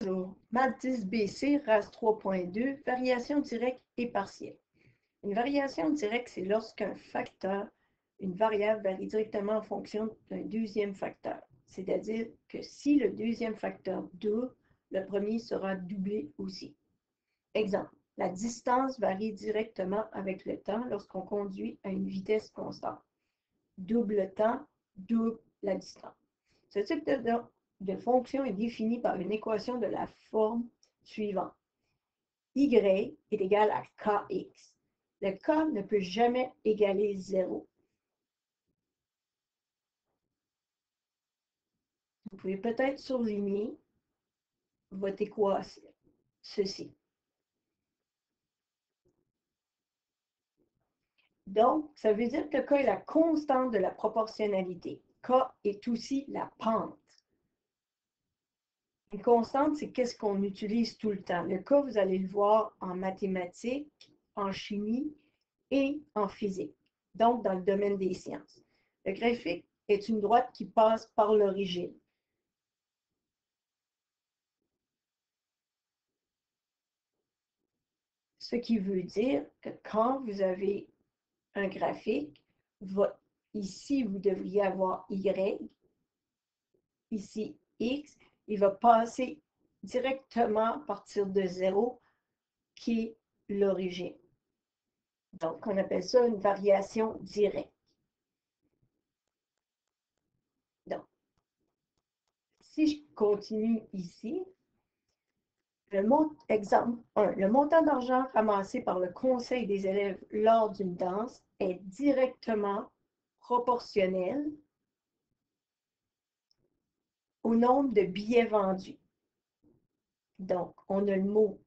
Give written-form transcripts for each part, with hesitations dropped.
Bonjour, maths 10BC, RAS 3.2, variation directe et partielle. Une variation directe, c'est lorsqu'un facteur, une variable, varie directement en fonction d'un deuxième facteur. C'est-à-dire que si le deuxième facteur double, le premier sera doublé aussi. Exemple, la distance varie directement avec le temps lorsqu'on conduit à une vitesse constante. Double le temps, double la distance. Ce type de fonction est définie par une équation de la forme suivante. Y est égal à kx. Le k ne peut jamais égaler 0. Vous pouvez peut-être surligner votre équation, ceci. Donc, ça veut dire que k est la constante de la proportionnalité. K est aussi la pente. Une constante, c'est qu'est-ce qu'on utilise tout le temps. Le k, vous allez le voir en mathématiques, en chimie et en physique, donc dans le domaine des sciences. Le graphique est une droite qui passe par l'origine. Ce qui veut dire que quand vous avez un graphique, ici, vous devriez avoir Y, ici X, il va passer directement à partir de 0, qui est l'origine. Donc, on appelle ça une variation directe. Donc, si je continue ici, exemple 1. Le montant d'argent ramassé par le conseil des élèves lors d'une danse est directement proportionnel au nombre de billets vendus. Donc, on a le mot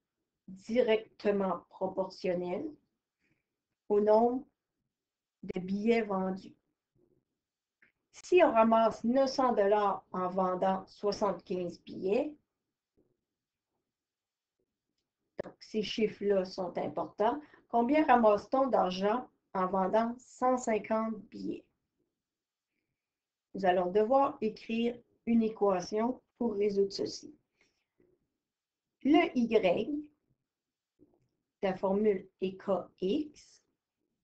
directement proportionnel au nombre de billets vendus. Si on ramasse 900 $ en vendant 75 billets, donc ces chiffres-là sont importants, combien ramasse-t-on d'argent en vendant 150 billets? Nous allons devoir écrire une équation pour résoudre ceci. Le Y, la formule est Kx.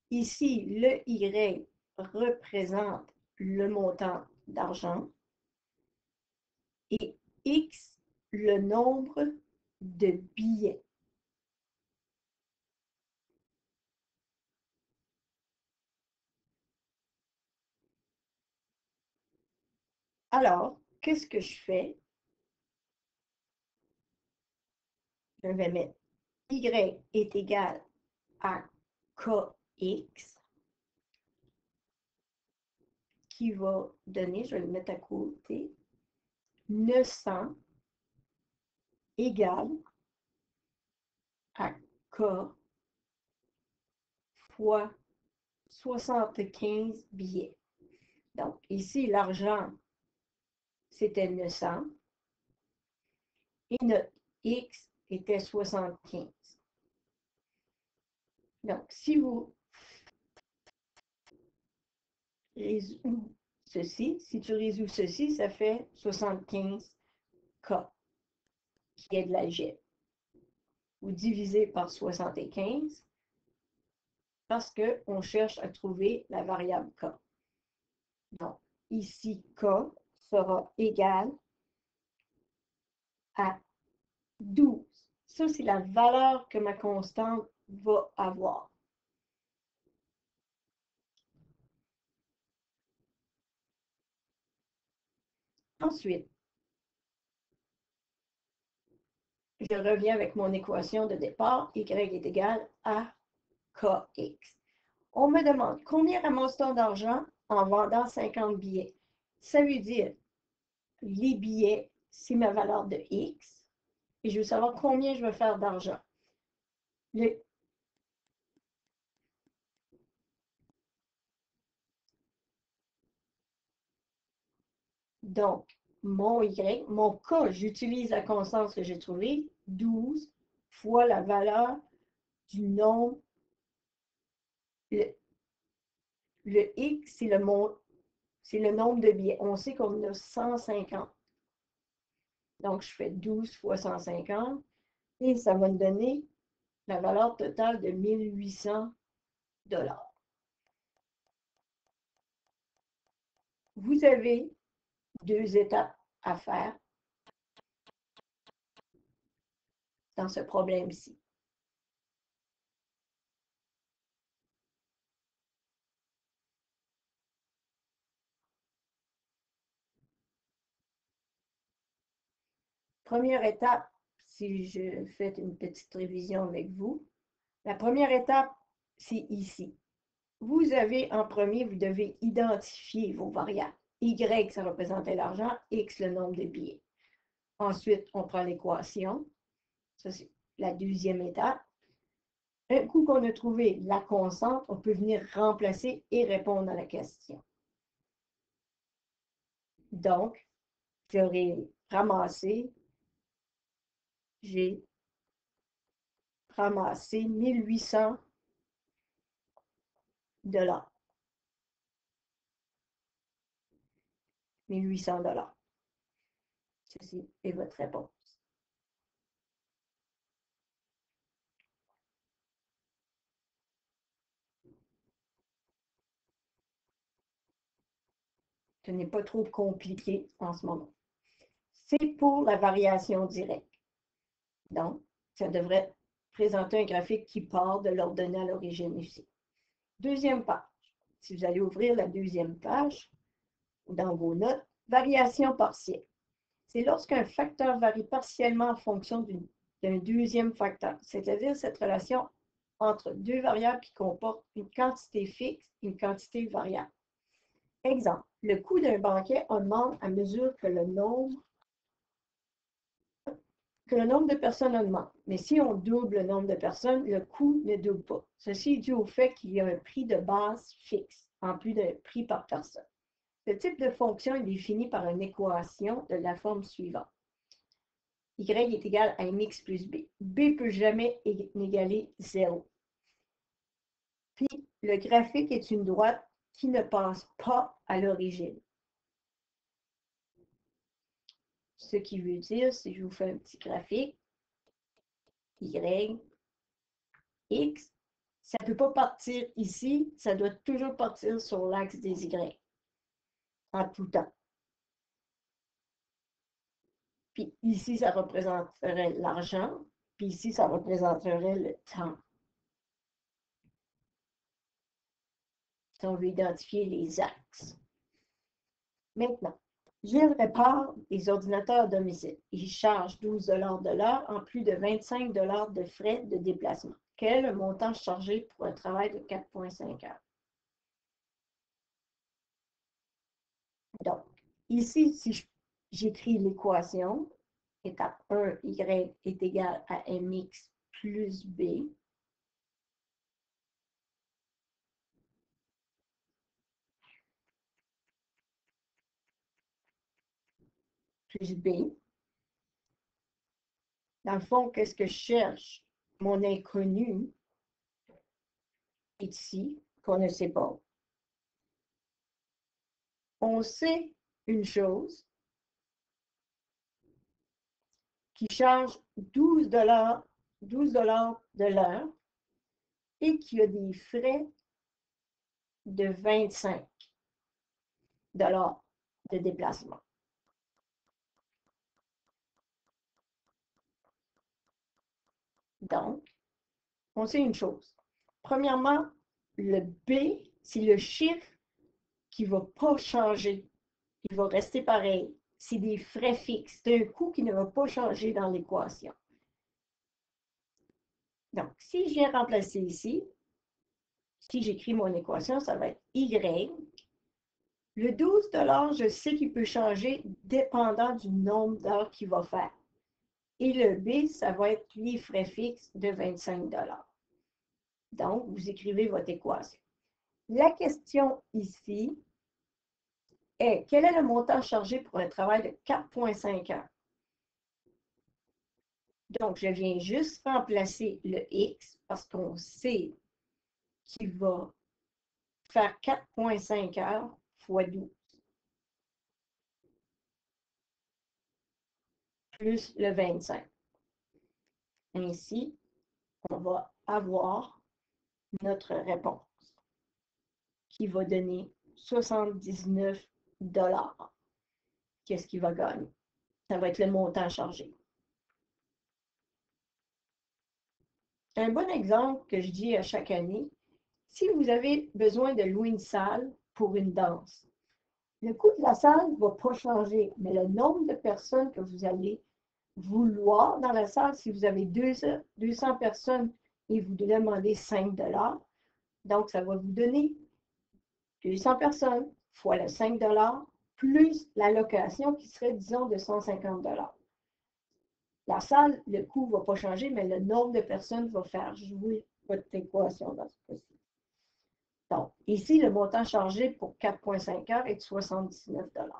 Ici, le Y représente le montant d'argent et X, le nombre de billets. Alors, qu'est-ce que je fais? Je vais mettre Y est égal à Kx qui va donner, je vais le mettre à côté, 900 égale à K fois 75 billets. Donc, ici, l'argent, c'était 900 et notre X était 75. Donc, si vous résous ceci, si tu résous ceci, ça fait 75K, qui est de l'algèbre. Vous divisez par 75 parce qu'on cherche à trouver la variable K. Donc, ici, K sera égal à 12. Ça, c'est la valeur que ma constante va avoir. Ensuite, je reviens avec mon équation de départ. Y est égal à Kx. On me demande combien ramasse-t-on d'argent en vendant 50 billets. Ça veut dire les billets, c'est ma valeur de X. Et je veux savoir combien je veux faire d'argent. Donc, mon Y, mon K, j'utilise la constante que j'ai trouvée, 12 fois la valeur du nombre. Le X, c'est le nombre de billets. On sait qu'on a 150. Donc, je fais 12 fois 150 et ça va me donner la valeur totale de 1800 $. Vous avez 2 étapes à faire dans ce problème-ci. Première étape, si je fais une petite révision avec vous, la première étape, c'est ici. Vous avez en premier, vous devez identifier vos variables. Y, ça représentait l'argent, X, le nombre de billets. Ensuite, on prend l'équation. Ça, c'est la deuxième étape. Un coup qu'on a trouvé la constante, on peut venir remplacer et répondre à la question. Donc, j'aurais ramassé, j'ai ramassé 1800 $. 1800 $. Ceci est votre réponse. Ce n'est pas trop compliqué en ce moment. C'est pour la variation directe. Donc, ça devrait présenter un graphique qui part de l'ordonnée à l'origine ici. Deuxième page. Si vous allez ouvrir la deuxième page, dans vos notes, variation partielle. C'est lorsqu'un facteur varie partiellement en fonction d'un deuxième facteur, c'est-à-dire cette relation entre deux variables qui comportent une quantité fixe et une quantité variable. Exemple, le coût d'un banquet augmente à mesure que le nombre de personnes augmente. Mais si on double le nombre de personnes, le coût ne double pas. Ceci est dû au fait qu'il y a un prix de base fixe, en plus d'un prix par personne. Ce type de fonction est défini par une équation de la forme suivante. Y est égal à mx plus b. B ne peut jamais égaler 0. Puis, le graphique est une droite qui ne passe pas à l'origine. Ce qui veut dire, si je vous fais un petit graphique, Y, X, ça ne peut pas partir ici, ça doit toujours partir sur l'axe des Y, en tout temps. Puis ici, ça représenterait l'argent, puis ici, ça représenterait le temps. Si on veut identifier les axes. Maintenant, Gilles répare des ordinateurs à domicile. Il charge 12 $ de l'heure en plus de 25 $ de frais de déplacement. Quel est le montant chargé pour un travail de 4,5 heures? Donc, ici, si j'écris l'équation, étape 1, Y est égal à mx plus b. Plus b. Dans le fond, qu'est-ce que je cherche? Mon inconnu est ici, qu'on ne sait pas. On sait une chose, qui charge 12 $ de l'heure et qui a des frais de 25 $ de déplacement. Donc, on sait une chose. Premièrement, le B, c'est le chiffre qui ne va pas changer. Il va rester pareil. C'est des frais fixes. C'est un coût qui ne va pas changer dans l'équation. Donc, si je viens remplacer ici, si j'écris mon équation, ça va être Y. Le 12 $, je sais qu'il peut changer dépendant du nombre d'heures qu'il va faire. Et le B, ça va être les frais fixes de 25 $. Donc, vous écrivez votre équation. La question ici est, quel est le montant chargé pour un travail de 4,5 heures? Donc, je viens juste remplacer le X parce qu'on sait qu'il va faire 4,5 heures fois 12. plus le 25. Ainsi, on va avoir notre réponse qui va donner 79 $. Qu'est-ce qu'il va gagner? Ça va être le montant chargé. Un bon exemple que je dis à chaque année, si vous avez besoin de louer une salle pour une danse, le coût de la salle ne va pas changer, mais le nombre de personnes que vous allez vouloir dans la salle, si vous avez 200 personnes et vous demandez 5 $, donc ça va vous donner 200 personnes fois le 5 $, plus la location qui serait, disons, de 150 $. La salle, le coût ne va pas changer, mais le nombre de personnes va faire jouer votre équation dans ce cas-ci. Donc, ici, le montant chargé pour 4,5 heures est de 79 $.